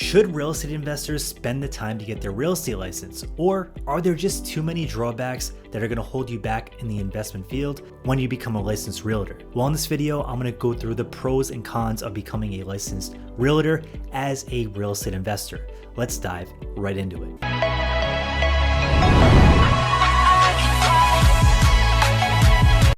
Should real estate investors spend the time to get their real estate license? Or are there just too many drawbacks that are going to hold you back in the investment field when you become a licensed realtor? Well, in this video, I'm going to go through the pros and cons of becoming a licensed realtor as a real estate investor. Let's dive right into it.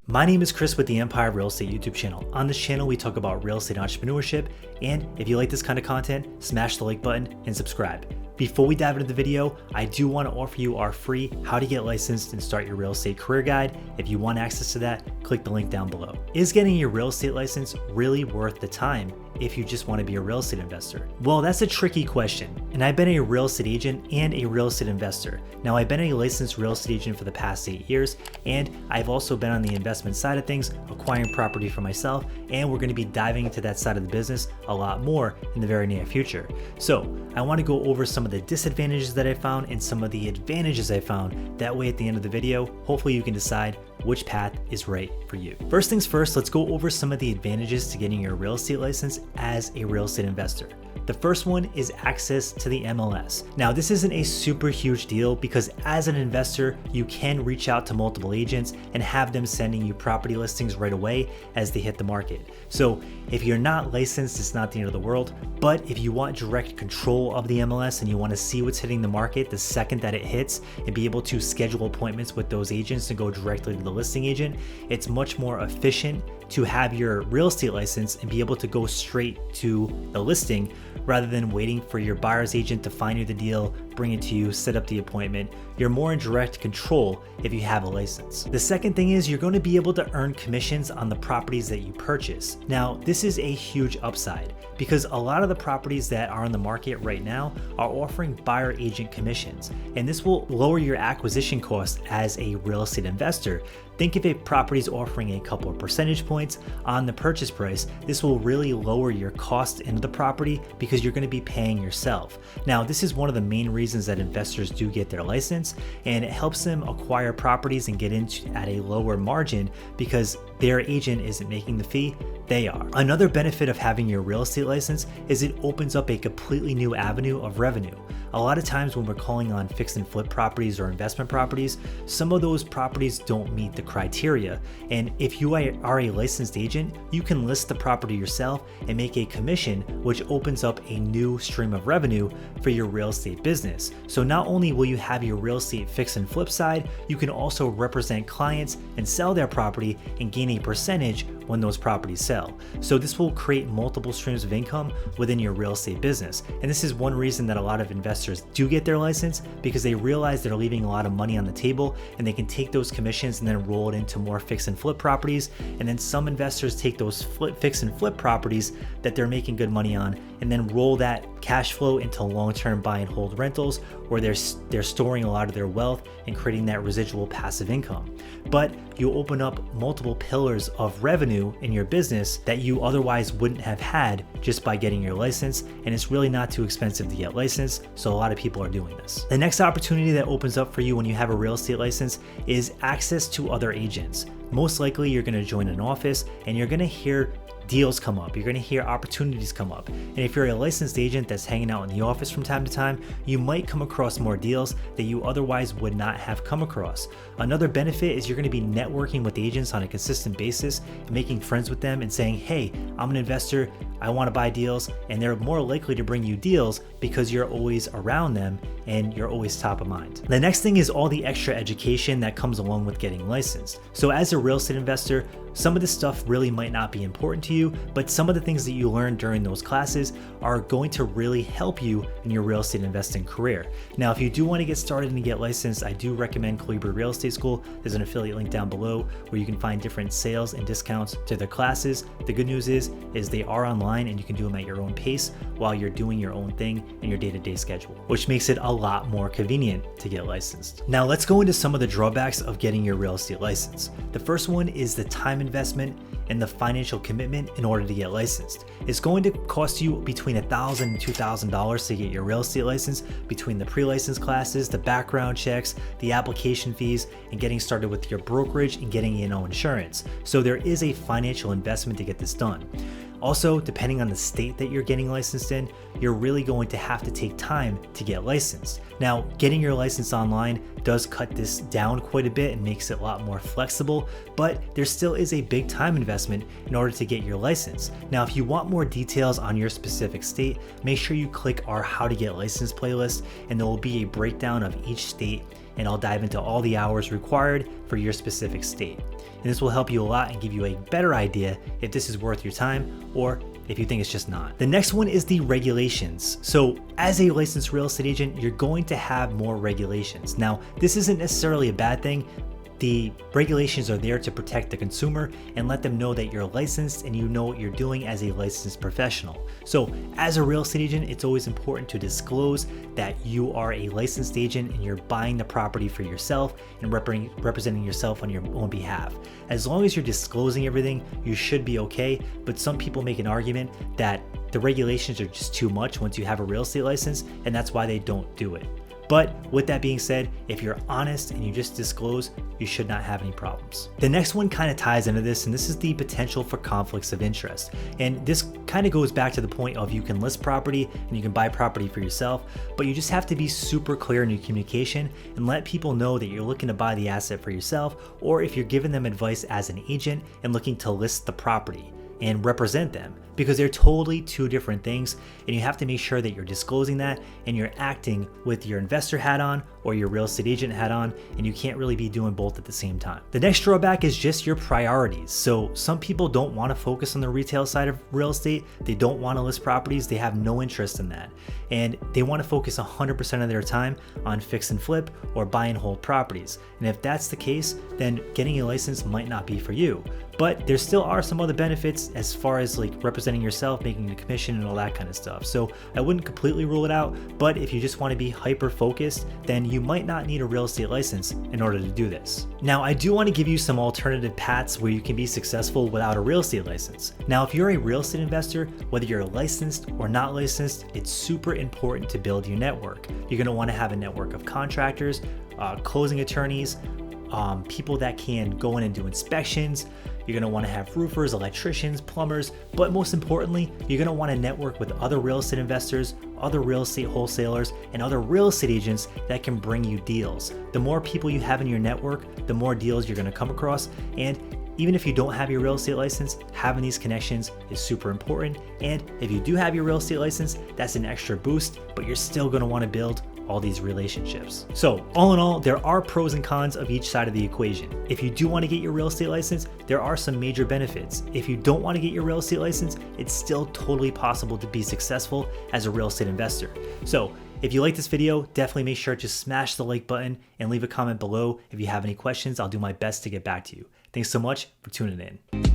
My name is Chris with the Empire Real Estate YouTube channel. On this channel, we talk about real estate entrepreneurship, and if you like this kind of content, smash the like button and subscribe. Before we dive into the video, I do want to offer you our free How to Get Licensed and Start Your Real Estate Career Guide. If you want access to that, click the link down below. Is getting your real estate license really worth the time if you just want to be a real estate investor? Well, that's a tricky question, and I've been a real estate agent and a real estate investor. Now, I've been a licensed real estate agent for the past 8 years, and I've also been on the investment side of things, acquiring property for myself, and we're going to be diving into that side of the business a lot more in the very near future. So I want to go over some of the disadvantages that I found and some of the advantages I found. That way at the end of the video, hopefully you can decide which path is right for you. First things first, let's go over some of the advantages to getting your real estate license as a real estate investor. The first one is access to the MLS. Now, this isn't a super huge deal because as an investor, you can reach out to multiple agents and have them sending you property listings right away as they hit the market. So if you're not licensed, it's not the end of the world. But if you want direct control of the MLS and you want to see what's hitting the market the second that it hits and be able to schedule appointments with those agents and go directly to the listing agent, it's much more efficient to have your real estate license and be able to go straight to the listing rather than waiting for your buyer's agent to find you the deal, bring it to you, set up the appointment. You're more in direct control if you have a license. The second thing is you're going to be able to earn commissions on the properties that you purchase. Now, this is a huge upside because a lot of the properties that are on the market right now are offering buyer agent commissions, and this will lower your acquisition cost as a real estate investor. Think if a property is offering a couple of percentage points on the purchase price, this will really lower your cost into the property because you're going to be paying yourself. Now, this is one of the main reasons that investors do get their license, and it helps them acquire properties and get into at a lower margin because their agent isn't making the fee, they are. Another benefit of having your real estate license is it opens up a completely new avenue of revenue. A lot of times when we're calling on fix and flip properties or investment properties, some of those properties don't meet the criteria. And if you are a licensed agent, you can list the property yourself and make a commission, which opens up a new stream of revenue for your real estate business. So not only will you have your real estate fix and flip side, you can also represent clients and sell their property and gain a percentage when those properties sell. So this will create multiple streams of income within your real estate business. And this is one reason that a lot of investors do get their license, because they realize they're leaving a lot of money on the table and they can take those commissions and then roll it into more fix and flip properties. And then some investors take those fix and flip properties that they're making good money on and then roll that cash flow into long-term buy and hold rentals, where they're storing a lot of their wealth and creating that residual passive income. But you open up multiple pillars of revenue in your business that you otherwise wouldn't have had just by getting your license, and it's really not too expensive to get licensed, so a lot of people are doing this. The next opportunity that opens up for you when you have a real estate license is access to other agents. Most likely you're going to join an office and you're going to hear deals come up. You're going to hear opportunities come up. And if you're a licensed agent that's hanging out in the office from time to time, you might come across more deals that you otherwise would not have come across. Another benefit is you're going to be networking with agents on a consistent basis and making friends with them and saying, hey, I'm an investor, I want to buy deals, and they're more likely to bring you deals because you're always around them and you're always top of mind. The next thing is all the extra education that comes along with getting licensed. So as a real estate investor, some of this stuff really might not be important to you, but some of the things that you learn during those classes are going to really help you in your real estate investing career. Now, if you do want to get started and get licensed, I do recommend Colibri Real Estate School. There's an affiliate link down below where you can find different sales and discounts to their classes. The good news is they are online and you can do them at your own pace while you're doing your own thing in your day-to-day schedule, which makes it a lot more convenient to get licensed. Now, let's go into some of the drawbacks of getting your real estate license. The first one is the time investment and the financial commitment in order to get licensed. It's going to cost you between $1,000 and $2,000 to get your real estate license, between the pre-license classes, the background checks, the application fees, and getting started with your brokerage and getting in-home insurance. So there is a financial investment to get this done. Also, depending on the state that you're getting licensed in, you're really going to have to take time to get licensed. Now, getting your license online does cut this down quite a bit and makes it a lot more flexible, but there still is a big time investment in order to get your license. Now, if you want more details on your specific state, make sure you click our How to Get Licensed playlist, and there will be a breakdown of each state, and I'll dive into all the hours required for your specific state. And this will help you a lot and give you a better idea if this is worth your time or if you think it's just not. The next one is the regulations. So as a licensed real estate agent, you're going to have more regulations. Now, this isn't necessarily a bad thing. The regulations are there to protect the consumer and let them know that you're licensed and you know what you're doing as a licensed professional. So as a real estate agent, it's always important to disclose that you are a licensed agent and you're buying the property for yourself and representing yourself on your own behalf. As long as you're disclosing everything, you should be okay, but some people make an argument that the regulations are just too much once you have a real estate license, and that's why they don't do it. But with that being said, if you're honest and you just disclose, you should not have any problems. The next one kind of ties into this, and this is the potential for conflicts of interest. And this kind of goes back to the point of you can list property and you can buy property for yourself, but you just have to be super clear in your communication and let people know that you're looking to buy the asset for yourself, or if you're giving them advice as an agent and looking to list the property and represent them, because they're totally two different things, and you have to make sure that you're disclosing that and you're acting with your investor hat on or your real estate agent hat on, and you can't really be doing both at the same time. The next drawback is just your priorities. So some people don't want to focus on the retail side of real estate. They don't want to list properties. They have no interest in that, and they want to focus 100% of their time on fix and flip or buy and hold properties. And if that's the case, then getting a license might not be for you. But there still are some other benefits as far as like representing yourself, making a commission and all that kind of stuff. So I wouldn't completely rule it out, but if you just want to be hyper focused, then you might not need a real estate license in order to do this. Now, I do want to give you some alternative paths where you can be successful without a real estate license. Now, if you're a real estate investor, whether you're licensed or not licensed, it's super important to build your network. You're going to want to have a network of contractors, closing attorneys, people that can go in and do inspections. You're going to want to have roofers, electricians, plumbers, but most importantly, you're going to want to network with other real estate investors, other real estate wholesalers, and other real estate agents that can bring you deals. The more people you have in your network, the more deals you're going to come across. And even if you don't have your real estate license, having these connections is super important. And if you do have your real estate license, that's an extra boost, but you're still going to want to build all these relationships. So all in all, there are pros and cons of each side of the equation. If you do want to get your real estate license, there are some major benefits. If you don't want to get your real estate license, it's still totally possible to be successful as a real estate investor. So if you like this video, definitely make sure to smash the like button and leave a comment below. If you have any questions, I'll do my best to get back to you. Thanks so much for tuning in.